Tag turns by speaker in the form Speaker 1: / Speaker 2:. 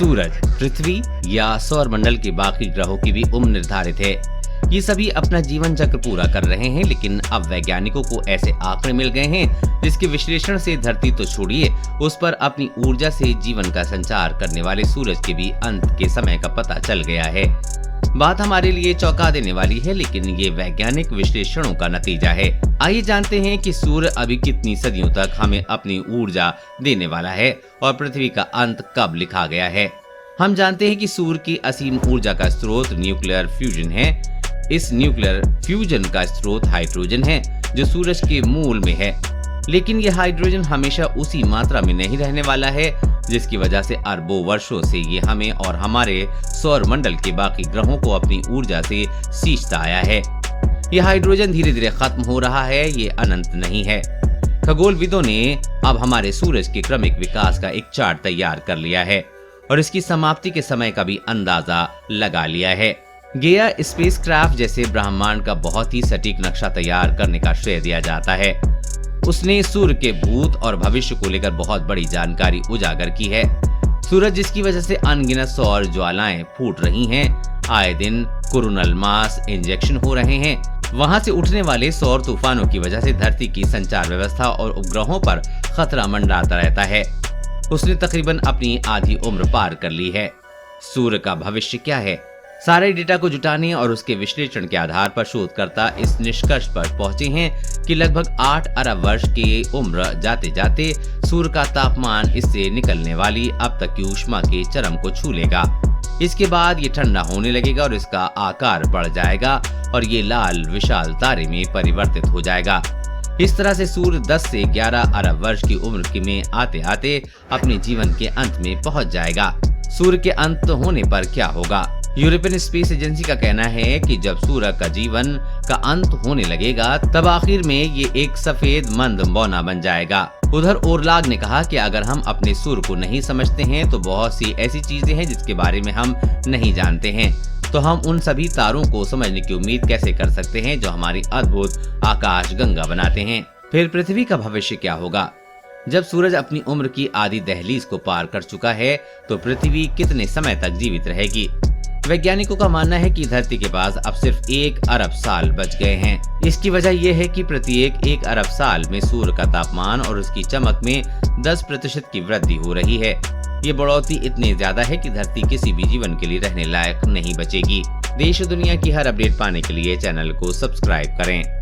Speaker 1: सूरज, पृथ्वी या सौर मंडल के बाकी ग्रहों की भी उम्र निर्धारित है। ये सभी अपना जीवन चक्र पूरा कर रहे हैं, लेकिन अब वैज्ञानिकों को ऐसे आंकड़े मिल गए हैं जिसके विश्लेषण से धरती तो छोड़िए, उस पर अपनी ऊर्जा से जीवन का संचार करने वाले सूरज के भी अंत के समय का पता चल गया है। बात हमारे लिए चौंका देने वाली है, लेकिन ये वैज्ञानिक विश्लेषणों का नतीजा है। आइए जानते हैं कि सूर्य अभी कितनी सदियों तक हमें अपनी ऊर्जा देने वाला है और पृथ्वी का अंत कब लिखा गया है। हम जानते हैं कि सूर्य की असीम ऊर्जा का स्रोत न्यूक्लियर फ्यूजन है। इस न्यूक्लियर फ्यूजन का स्रोत हाइड्रोजन है जो सूरज के मूल में है, लेकिन यह हाइड्रोजन हमेशा उसी मात्रा में नहीं रहने वाला है, जिसकी वजह से अरबों वर्षों से ये हमें और हमारे सौर मंडल के बाकी ग्रहों को अपनी ऊर्जा से सींचता आया है। यह हाइड्रोजन धीरे धीरे खत्म हो रहा है, ये अनंत नहीं है। खगोलविदों ने अब हमारे सूरज के क्रमिक विकास का एक चार्ट तैयार कर लिया है और इसकी समाप्ति के समय का भी अंदाजा लगा लिया है। गेया स्पेसक्राफ्ट जैसे ब्रह्मांड का बहुत ही सटीक नक्शा तैयार करने का श्रेय दिया जाता है। उसने सूर्य के भूत और भविष्य को लेकर बहुत बड़ी जानकारी उजागर की है। सूरज जिसकी वजह से अनगिनत सौर ज्वालाएं फूट रही हैं, आए दिन कोरोनल मास इंजेक्शन हो रहे हैं, वहां से उठने वाले सौर तूफानों की वजह से धरती की संचार व्यवस्था और उपग्रहों पर खतरा मंडराता रहता है। उसने तकरीबन अपनी आधी उम्र पार कर ली है। सूर्य का भविष्य क्या है? सारे डेटा को जुटाने और उसके विश्लेषण के आधार पर शोधकर्ता इस निष्कर्ष पर पहुंचे हैं कि लगभग 8 अरब वर्ष की उम्र जाते जाते सूर्य का तापमान इससे निकलने वाली अब तक की ऊष्मा के चरम को छू लेगा। इसके बाद ये ठंडा होने लगेगा और इसका आकार बढ़ जाएगा और ये लाल विशाल तारे में परिवर्तित हो जाएगा। इस तरह से सूर्य 10 से 11 अरब वर्ष की उम्र में आते आते अपने जीवन के अंत में पहुंच जाएगा। सूर्य के अंत होने पर क्या होगा? यूरोपियन स्पेस एजेंसी का कहना है कि जब सूर्य का जीवन का अंत होने लगेगा तब आखिर में ये एक सफेद मंद बौना बन जाएगा। उधर ओरलाग ने कहा कि अगर हम अपने सूर्य को नहीं समझते हैं तो बहुत सी ऐसी चीजें हैं जिसके बारे में हम नहीं जानते हैं, तो हम उन सभी तारों को समझने की उम्मीद कैसे कर सकते हैं जो हमारी अद्भुत आकाश गंगा बनाते हैं। फिर पृथ्वी का भविष्य क्या होगा? जब सूरज अपनी उम्र की आधी दहलीज को पार कर चुका है तो पृथ्वी कितने समय तक जीवित रहेगी? वैज्ञानिकों का मानना है कि धरती के पास अब सिर्फ 1 अरब साल बच गए हैं। इसकी वजह यह है कि प्रत्येक 1 अरब साल में सूर्य का तापमान और उसकी चमक में 10% की वृद्धि हो रही है। ये बढ़ोतरी इतनी ज्यादा है कि धरती किसी भी जीवन के लिए रहने लायक नहीं बचेगी। देश और दुनिया की हर अपडेट पाने के लिए चैनल को सब्सक्राइब करें।